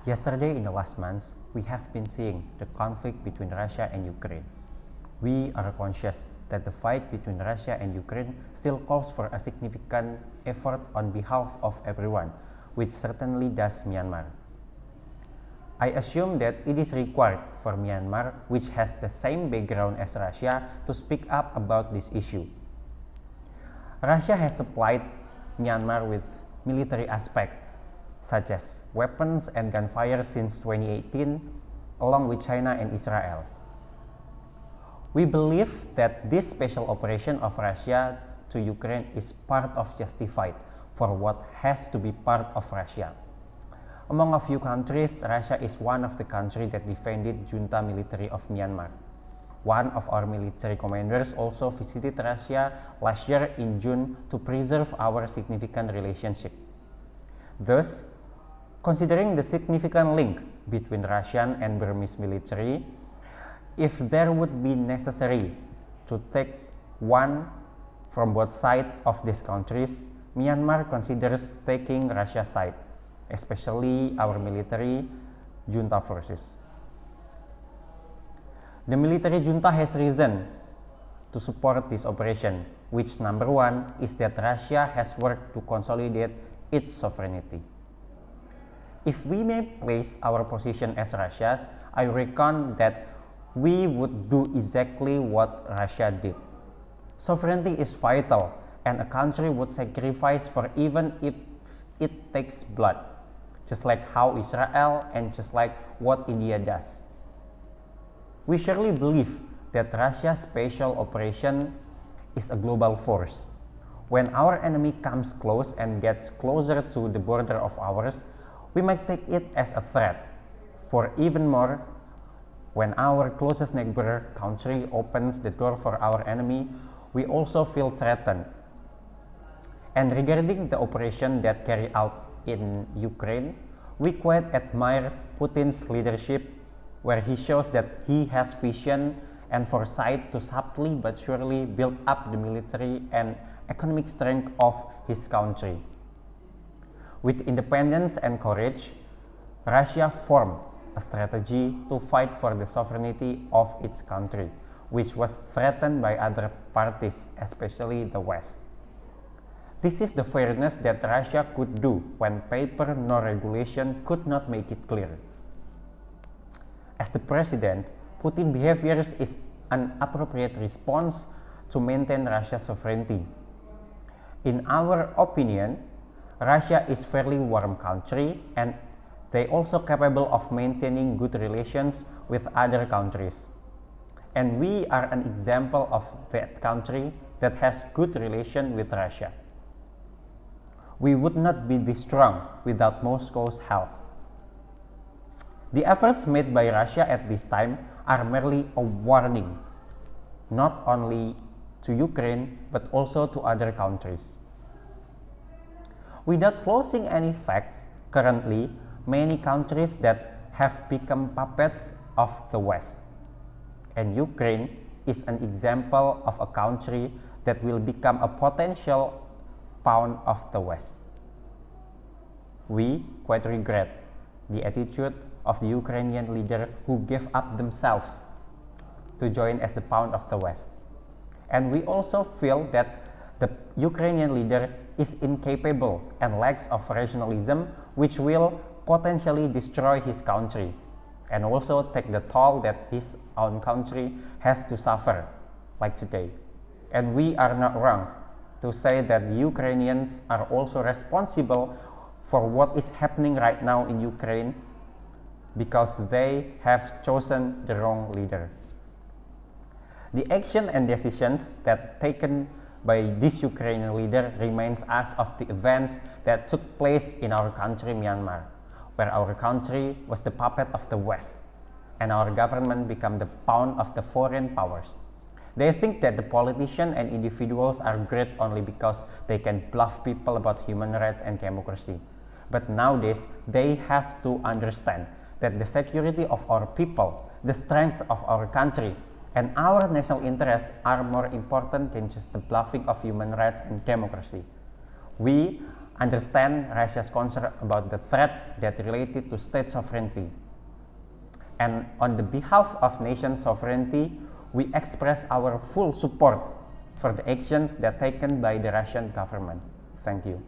Yesterday, in the last months, we have been seeing the conflict between Russia and Ukraine. We are conscious that the fight between Russia and Ukraine still calls for a significant effort on behalf of everyone, which certainly does Myanmar. I assume that it is required for Myanmar, which has the same background as Russia, to speak up about this issue. Russia has supplied Myanmar with military aspects, such as weapons and gunfire since 2018, along with China and Israel. We believe that this special operation of Russia to Ukraine is part of justified for what has to be part of Russia. Among a few countries, Russia is one of the countries that defended junta military of Myanmar. One of our military commanders also visited Russia last year in June to preserve our significant relationship. Thus, considering the significant link between Russian and Burmese military, if there would be necessary to take one from both sides of these countries, Myanmar considers taking Russia's side, especially our military junta forces. The military junta has reason to support this operation, which number one is that Russia has worked to consolidate its sovereignty. If we may place our position as Russia's, I reckon that we would do exactly what Russia did. Sovereignty is vital, and a country would sacrifice for even if it takes blood, just like how Israel and just like what India does. We surely believe that Russia's special operation is a global force. When our enemy comes close and gets closer to the border of ours, we might take it as a threat. For even more, when our closest neighbor country opens the door for our enemy, we also feel threatened. And regarding the operation that carried out in Ukraine, we quite admire Putin's leadership, where he shows that he has vision and foresight to subtly but surely build up the military and economic strength of his country. With independence and courage, Russia formed a strategy to fight for the sovereignty of its country, which was threatened by other parties, especially the West. This is the fairness that Russia could do when paper nor regulation could not make it clear. As the president, Putin's behavior is an appropriate response to maintain Russia's sovereignty. In our opinion, Russia is a fairly warm country, and they also capable of maintaining good relations with other countries. And we are an example of that country that has good relation with Russia. We would not be this strong without Moscow's help. The efforts made by Russia at this time are merely a warning, not only to Ukraine but also to other countries. Without closing any facts, currently many countries that have become puppets of the West, and Ukraine is an example of a country that will become a potential pawn of the West. We quite regret the attitude of the Ukrainian leader who gave up themselves to join as the pawn of the West. And we also feel that the Ukrainian leader is incapable and lacks of rationalism, which will potentially destroy his country and also take the toll that his own country has to suffer, like today. And we are not wrong to say that the Ukrainians are also responsible for what is happening right now in Ukraine, because they have chosen the wrong leader. The action and decisions that taken by this Ukrainian leader reminds us of the events that took place in our country, Myanmar, where our country was the puppet of the West, and our government became the pawn of the foreign powers. They think that the politicians and individuals are great only because they can bluff people about human rights and democracy. But nowadays, they have to understand that the security of our people, the strength of our country, and our national interests are more important than just the bluffing of human rights and democracy. We understand Russia's concern about the threat that related to state sovereignty. And on the behalf of nation sovereignty, we express our full support for the actions that taken by the Russian government. Thank you.